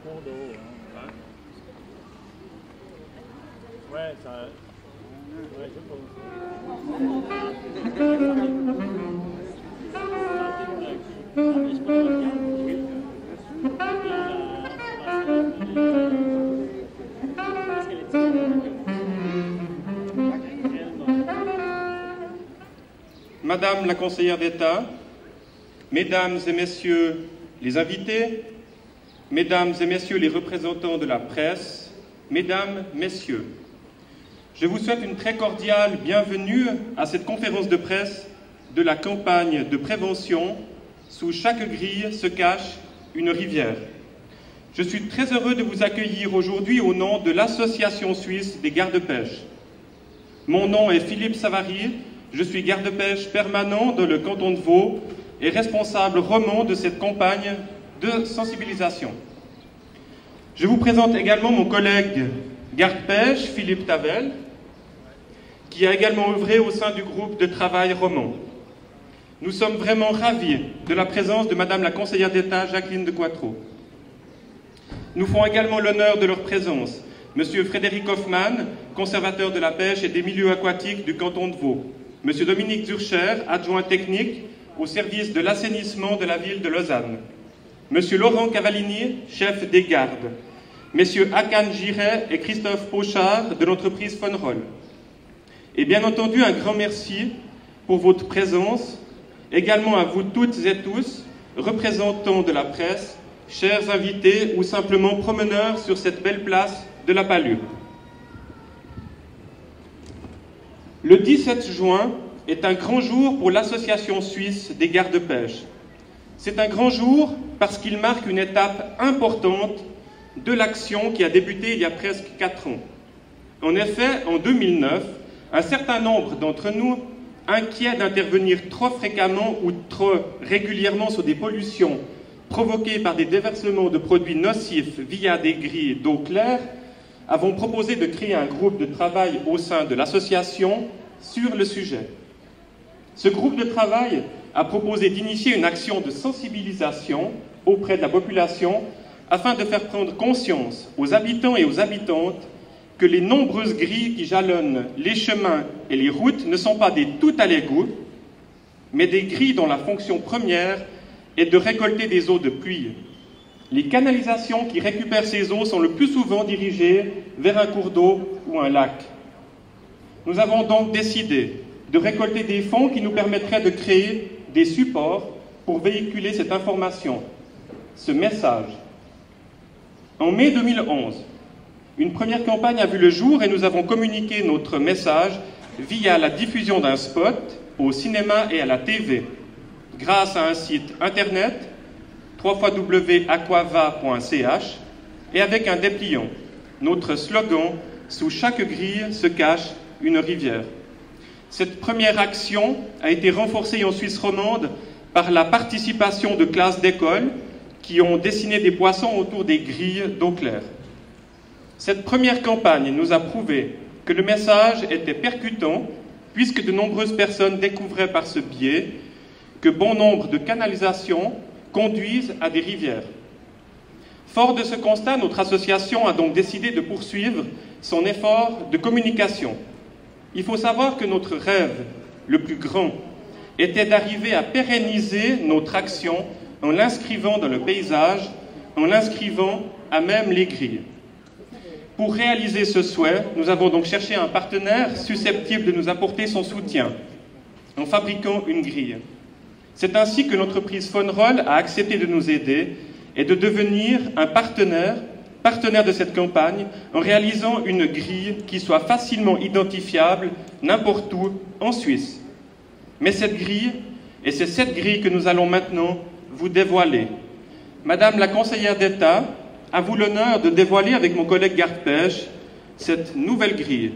Cours d'eau, hein. Ouais, ça... Ouais, je Madame la conseillère d'État, Mesdames et Messieurs les invités, Mesdames et Messieurs les représentants de la presse, Mesdames, Messieurs, je vous souhaite une très cordiale bienvenue à cette conférence de presse de la campagne de prévention « Sous chaque grille se cache une rivière ». Je suis très heureux de vous accueillir aujourd'hui au nom de l'Association suisse des gardes-pêches. Mon nom est Philippe Savary, je suis garde-pêche permanent dans le canton de Vaud et responsable roman de cette campagne de sensibilisation. Je vous présente également mon collègue garde-pêche, Philippe Tavel, qui a également œuvré au sein du groupe de travail roman. Nous sommes vraiment ravis de la présence de Madame la conseillère d'État Jacqueline de Quatreau. Nous font également l'honneur de leur présence Monsieur Frédéric Hoffmann, conservateur de la pêche et des milieux aquatiques du canton de Vaud, Monsieur Dominique Zurcher, adjoint technique au service de l'assainissement de la ville de Lausanne, Monsieur Laurent Cavallini, chef des gardes, Messieurs Hakan Giret et Christophe Pochard de l'entreprise Fonroll. Et bien entendu, un grand merci pour votre présence, également à vous toutes et tous, représentants de la presse, chers invités ou simplement promeneurs sur cette belle place de la Palue. Le 17 juin est un grand jour pour l'Association suisse des gardes-pêches. C'est un grand jour parce qu'il marque une étape importante de l'action qui a débuté il y a presque 4 ans. En effet, en 2009, un certain nombre d'entre nous, inquiets d'intervenir trop fréquemment ou trop régulièrement sur des pollutions provoquées par des déversements de produits nocifs via des grilles d'eau claire, avons proposé de créer un groupe de travail au sein de l'association sur le sujet. Ce groupe de travail a proposé d'initier une action de sensibilisation auprès de la population afin de faire prendre conscience aux habitants et aux habitantes que les nombreuses grilles qui jalonnent les chemins et les routes ne sont pas des tout à l'égout, mais des grilles dont la fonction première est de récolter des eaux de pluie. Les canalisations qui récupèrent ces eaux sont le plus souvent dirigées vers un cours d'eau ou un lac. Nous avons donc décidé de récolter des fonds qui nous permettraient de créer des supports pour véhiculer cette information, ce message. En mai 2011, une première campagne a vu le jour et nous avons communiqué notre message via la diffusion d'un spot au cinéma et à la TV, grâce à un site internet www.aquava.ch et avec un dépliant. Notre slogan « Sous chaque grille se cache une rivière ». Cette première action a été renforcée en Suisse romande par la participation de classes d'école qui ont dessiné des poissons autour des grilles d'eau claire. Cette première campagne nous a prouvé que le message était percutant puisque de nombreuses personnes découvraient par ce biais que bon nombre de canalisations conduisent à des rivières. Fort de ce constat, notre association a donc décidé de poursuivre son effort de communication. Il faut savoir que notre rêve, le plus grand, était d'arriver à pérenniser notre action en l'inscrivant dans le paysage, en l'inscrivant à même les grilles. Pour réaliser ce souhait, nous avons donc cherché un partenaire susceptible de nous apporter son soutien en fabriquant une grille. C'est ainsi que l'entreprise Fonroll a accepté de nous aider et de devenir un partenaire de cette campagne en réalisant une grille qui soit facilement identifiable n'importe où en Suisse. Mais cette grille, et c'est cette grille que nous allons maintenant vous dévoiler. Madame la conseillère d'État, à vous l'honneur de dévoiler avec mon collègue garde-pêche cette nouvelle grille.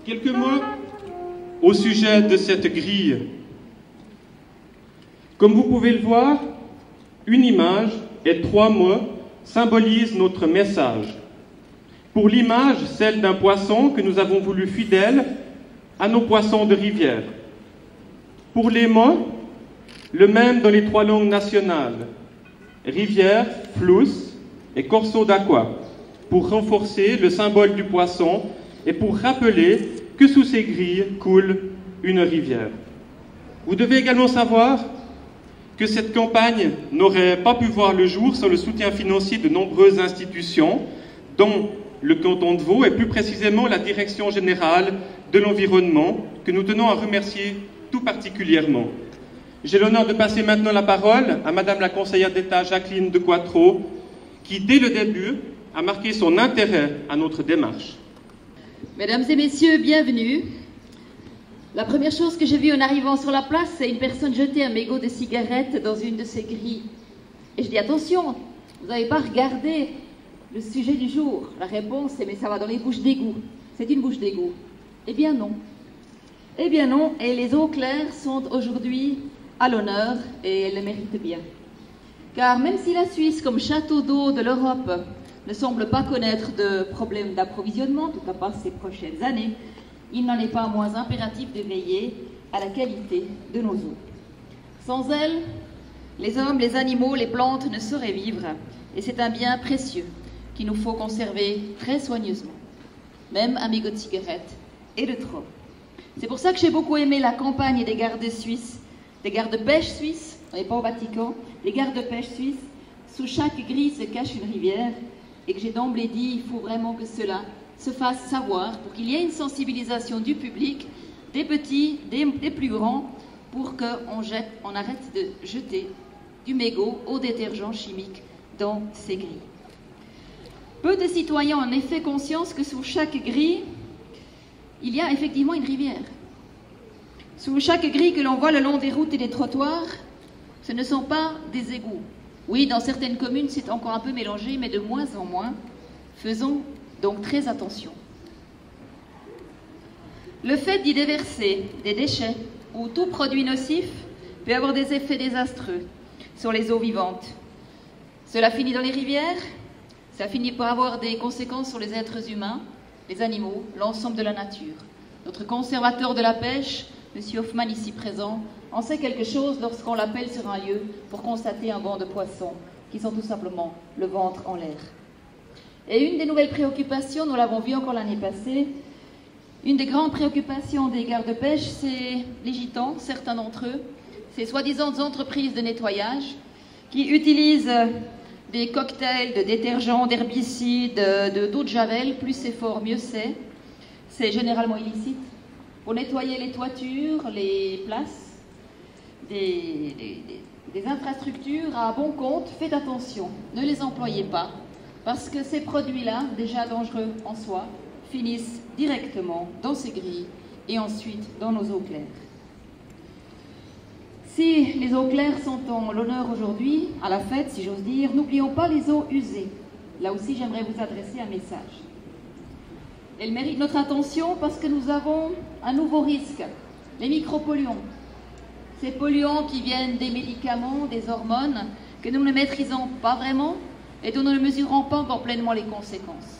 Quelques mots au sujet de cette grille. Comme vous pouvez le voir, une image et 3 mots symbolisent notre message. Pour l'image, celle d'un poisson que nous avons voulu fidèle à nos poissons de rivière. Pour les mots, le même dans les 3 langues nationales, rivière, flus et corso d'acqua, pour renforcer le symbole du poisson et pour rappeler que sous ces grilles coule une rivière. Vous devez également savoir que cette campagne n'aurait pas pu voir le jour sans le soutien financier de nombreuses institutions, dont le canton de Vaud et plus précisément la Direction générale de l'environnement, que nous tenons à remercier tout particulièrement. J'ai l'honneur de passer maintenant la parole à Madame la conseillère d'État Jacqueline de Coitreau, qui dès le début a marqué son intérêt à notre démarche. Mesdames et messieurs, bienvenue. La première chose que j'ai vue en arrivant sur la place, c'est une personne jeter un mégot de cigarette dans une de ces grilles. Et je dis, attention, vous n'avez pas regardé le sujet du jour. La réponse, c'est, mais ça va dans les bouches d'égout. C'est une bouche d'égout. Eh bien non. Eh bien non, et les eaux claires sont aujourd'hui à l'honneur, et elles le méritent bien. Car même si la Suisse, comme château d'eau de l'Europe, ne semble pas connaître de problème d'approvisionnement, en tout cas pas ces prochaines années, il n'en est pas moins impératif de veiller à la qualité de nos eaux. Sans elles, les hommes, les animaux, les plantes ne sauraient vivre, et c'est un bien précieux qu'il nous faut conserver très soigneusement, même un mégot de cigarette et de trop. C'est pour ça que j'ai beaucoup aimé la campagne des gardes suisses, des gardes-pêche suisses, on n'est pas au Vatican, les gardes-pêche suisses, sous chaque grille se cache une rivière, et que j'ai d'emblée dit, il faut vraiment que cela se fasse savoir, pour qu'il y ait une sensibilisation du public, des petits, des plus grands, pour qu'on arrête de jeter du mégot au détergent chimique dans ces grilles. Peu de citoyens ont en effet conscience que sous chaque grille, il y a effectivement une rivière. Sous chaque grille que l'on voit le long des routes et des trottoirs, ce ne sont pas des égouts. Oui, dans certaines communes, c'est encore un peu mélangé, mais de moins en moins. Faisons donc très attention. Le fait d'y déverser des déchets ou tout produit nocif peut avoir des effets désastreux sur les eaux vivantes. Cela finit dans les rivières, ça finit par avoir des conséquences sur les êtres humains, les animaux, l'ensemble de la nature. Notre conservateur de la pêche, M. Hoffman, ici présent, en sait quelque chose lorsqu'on l'appelle sur un lieu pour constater un banc de poissons qui sont tout simplement le ventre en l'air. Et une des nouvelles préoccupations, nous l'avons vu encore l'année passée, une des grandes préoccupations des gardes-pêche, c'est les gitans, certains d'entre eux, ces soi-disant entreprises de nettoyage qui utilisent des cocktails de détergents, d'herbicides, d'eau de javel, plus c'est fort, mieux c'est. C'est généralement illicite. Pour nettoyer les toitures, les places, des infrastructures à bon compte, faites attention, ne les employez pas, parce que ces produits-là, déjà dangereux en soi, finissent directement dans ces grilles et ensuite dans nos eaux claires. Si les eaux claires sont en l'honneur aujourd'hui, à la fête, si j'ose dire, n'oublions pas les eaux usées. Là aussi, j'aimerais vous adresser un message. Elles méritent notre attention parce que nous avons un nouveau risque, les micropolluants. Ces polluants qui viennent des médicaments, des hormones, que nous ne maîtrisons pas vraiment et dont nous ne mesurons pas encore pleinement les conséquences.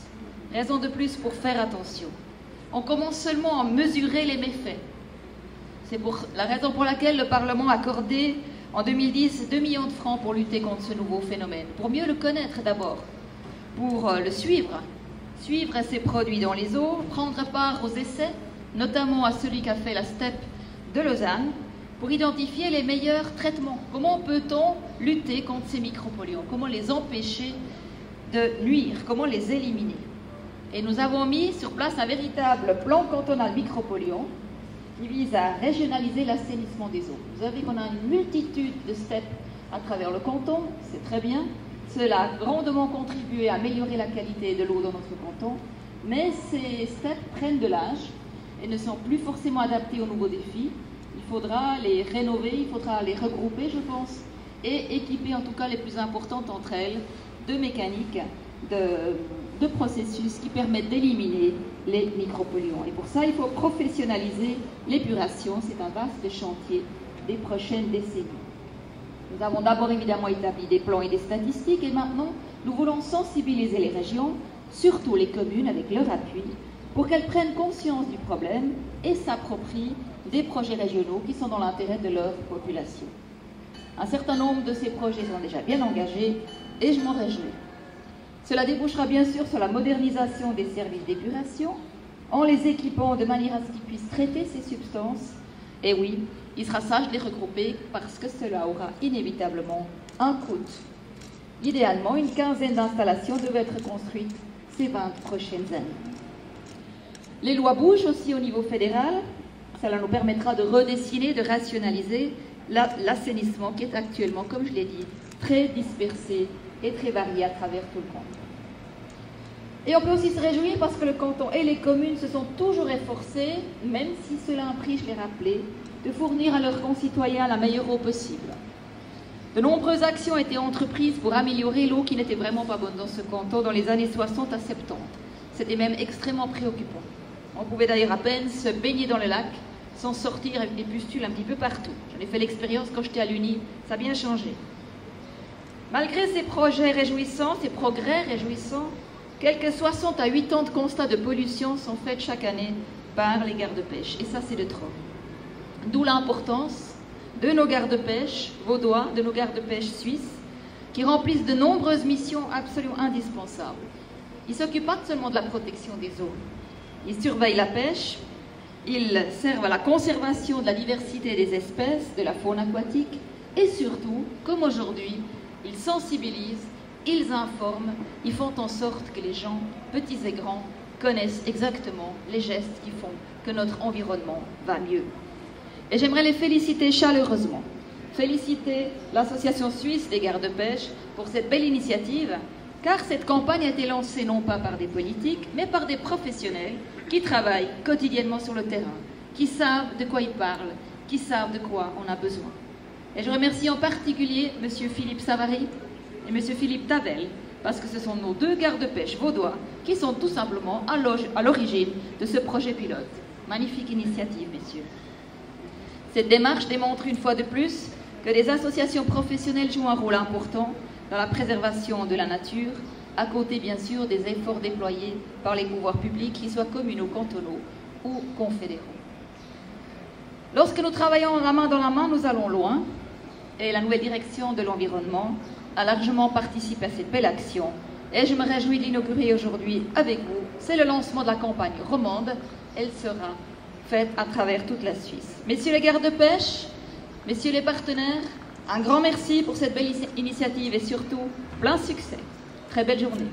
Raison de plus pour faire attention. On commence seulement à mesurer les méfaits. C'est la raison pour laquelle le Parlement a accordé en 2010 2 millions de francs pour lutter contre ce nouveau phénomène, pour mieux le connaître d'abord, pour le suivre ces produits dans les eaux, prendre part aux essais, notamment à celui qu'a fait la STEP de Lausanne, pour identifier les meilleurs traitements. Comment peut-on lutter contre ces micropolluants? Comment les empêcher de nuire? Comment les éliminer? Et nous avons mis sur place un véritable plan cantonal micropolluants qui vise à régionaliser l'assainissement des eaux. Vous savez qu'on a une multitude de STEP à travers le canton, c'est très bien. Cela a grandement contribué à améliorer la qualité de l'eau dans notre canton, mais ces STEP prennent de l'âge et ne sont plus forcément adaptés aux nouveaux défis. Il faudra les rénover, il faudra les regrouper, je pense, et équiper en tout cas les plus importantes entre elles de mécaniques, de processus qui permettent d'éliminer les micropolluants. Et pour ça, il faut professionnaliser l'épuration. C'est un vaste chantier des prochaines décennies. Nous avons d'abord évidemment établi des plans et des statistiques et maintenant nous voulons sensibiliser les régions, surtout les communes avec leur appui, pour qu'elles prennent conscience du problème et s'approprient des projets régionaux qui sont dans l'intérêt de leur population. Un certain nombre de ces projets sont déjà bien engagés et je m'en réjouis. Cela débouchera bien sûr sur la modernisation des services d'épuration en les équipant de manière à ce qu'ils puissent traiter ces substances. Et oui, il sera sage de les regrouper parce que cela aura inévitablement un coût. Idéalement, une quinzaine d'installations devraient être construites ces 20 prochaines années. Les lois bougent aussi au niveau fédéral. Cela nous permettra de redessiner, de rationaliser l'assainissement qui est actuellement, comme je l'ai dit, très dispersé et très varié à travers tout le canton. Et on peut aussi se réjouir parce que le canton et les communes se sont toujours efforcés, même si cela implique, je l'ai rappelé, de fournir à leurs concitoyens la meilleure eau possible. De nombreuses actions ont été entreprises pour améliorer l'eau qui n'était vraiment pas bonne dans ce canton dans les années 60 à 70. C'était même extrêmement préoccupant. On pouvait d'ailleurs à peine se baigner dans le lac sans sortir avec des pustules un petit peu partout. J'en ai fait l'expérience quand j'étais à l'Uni, ça a bien changé. Malgré ces projets réjouissants, ces progrès réjouissants, quelques 60 à 80 de constats de pollution sont faits chaque année par les gardes-pêche. Et ça, c'est de trop. D'où l'importance de nos gardes-pêche vaudois, de nos gardes-pêche suisses, qui remplissent de nombreuses missions absolument indispensables. Ils ne s'occupent pas seulement de la protection des eaux. Ils surveillent la pêche, ils servent à la conservation de la diversité des espèces, de la faune aquatique, et surtout, comme aujourd'hui, ils sensibilisent, ils informent, ils font en sorte que les gens, petits et grands, connaissent exactement les gestes qui font que notre environnement va mieux. Et j'aimerais les féliciter chaleureusement. Féliciter l'Association suisse des gardes-pêche pour cette belle initiative, car cette campagne a été lancée non pas par des politiques, mais par des professionnels qui travaillent quotidiennement sur le terrain, qui savent de quoi ils parlent, qui savent de quoi on a besoin. Et je remercie en particulier M. Philippe Savary et M. Philippe Tavel, parce que ce sont nos deux gardes-pêche vaudois qui sont tout simplement à l'origine de ce projet pilote. Magnifique initiative, messieurs. Cette démarche démontre une fois de plus que les associations professionnelles jouent un rôle important dans la préservation de la nature, à côté bien sûr des efforts déployés par les pouvoirs publics, qu'ils soient communaux, cantonaux ou confédéraux. Lorsque nous travaillons la main dans la main, nous allons loin, et la nouvelle direction de l'environnement a largement participé à cette belle action, et je me réjouis de l'inaugurer aujourd'hui avec vous. C'est le lancement de la campagne romande, elle sera faite à travers toute la Suisse. Messieurs les gardes-pêche, messieurs les partenaires, un grand merci pour cette belle initiative et surtout, plein succès. Très belle journée.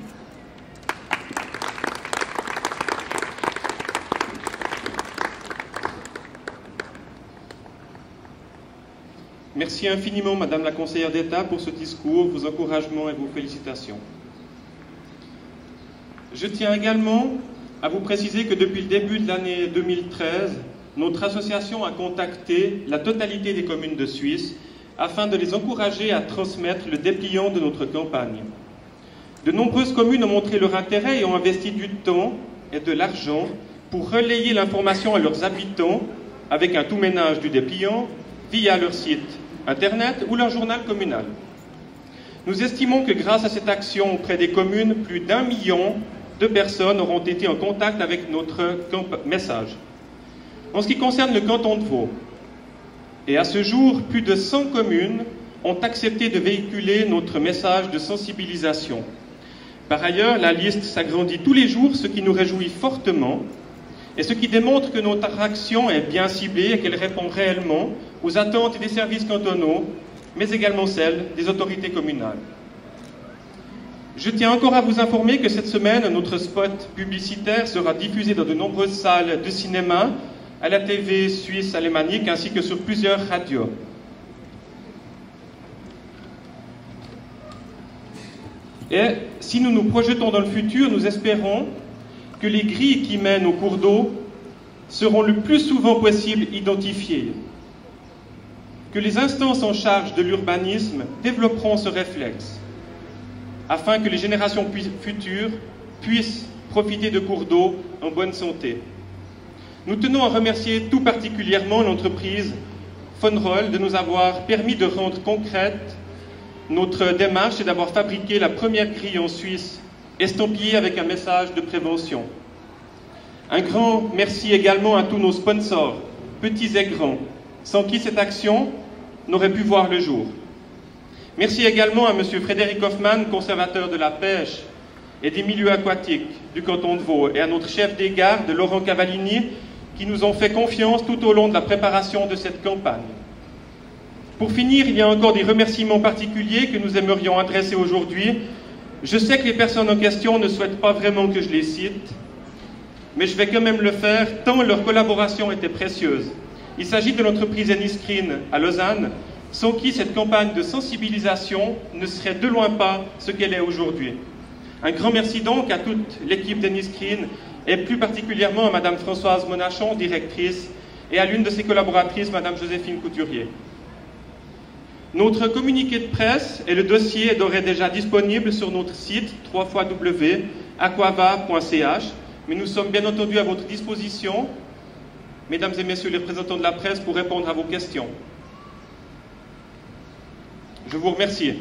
Merci infiniment, Madame la conseillère d'État, pour ce discours, vos encouragements et vos félicitations. Je tiens également à vous préciser que depuis le début de l'année 2013, notre association a contacté la totalité des communes de Suisse afin de les encourager à transmettre le dépliant de notre campagne. De nombreuses communes ont montré leur intérêt et ont investi du temps et de l'argent pour relayer l'information à leurs habitants avec un tout-ménage du dépliant via leur site Internet ou leur journal communal. Nous estimons que grâce à cette action auprès des communes, plus d'1 million de personnes auront été en contact avec notre message. En ce qui concerne le canton de Vaud, et à ce jour, plus de 100 communes ont accepté de véhiculer notre message de sensibilisation. Par ailleurs, la liste s'agrandit tous les jours, ce qui nous réjouit fortement, et ce qui démontre que notre action est bien ciblée et qu'elle répond réellement aux attentes des services cantonaux, mais également celles des autorités communales. Je tiens encore à vous informer que cette semaine, notre spot publicitaire sera diffusé dans de nombreuses salles de cinéma, à la TV suisse alémanique, ainsi que sur plusieurs radios. Et si nous nous projetons dans le futur, nous espérons que les grilles qui mènent au cours d'eau seront le plus souvent possible identifiées, que les instances en charge de l'urbanisme développeront ce réflexe, afin que les générations futures puissent profiter de cours d'eau en bonne santé. Nous tenons à remercier tout particulièrement l'entreprise von Roll de nous avoir permis de rendre concrète notre démarche et d'avoir fabriqué la première grille en Suisse estampillée avec un message de prévention. Un grand merci également à tous nos sponsors, petits et grands, sans qui cette action n'aurait pu voir le jour. Merci également à M. Frédéric Hoffmann, conservateur de la pêche et des milieux aquatiques du canton de Vaud, et à notre chef des gardes, Laurent Cavallini, qui nous ont fait confiance tout au long de la préparation de cette campagne. Pour finir, il y a encore des remerciements particuliers que nous aimerions adresser aujourd'hui. Je sais que les personnes en question ne souhaitent pas vraiment que je les cite, mais je vais quand même le faire tant leur collaboration était précieuse. Il s'agit de l'entreprise Anyskrin à Lausanne, sans qui cette campagne de sensibilisation ne serait de loin pas ce qu'elle est aujourd'hui. Un grand merci donc à toute l'équipe d'Anyskrin et plus particulièrement à Madame Françoise Monachon, directrice, et à l'une de ses collaboratrices, Madame Joséphine Couturier. Notre communiqué de presse et le dossier est d'ores et déjà disponible sur notre site www.aquava.ch, mais nous sommes bien entendu à votre disposition, mesdames et messieurs les représentants de la presse, pour répondre à vos questions. Je vous remercie.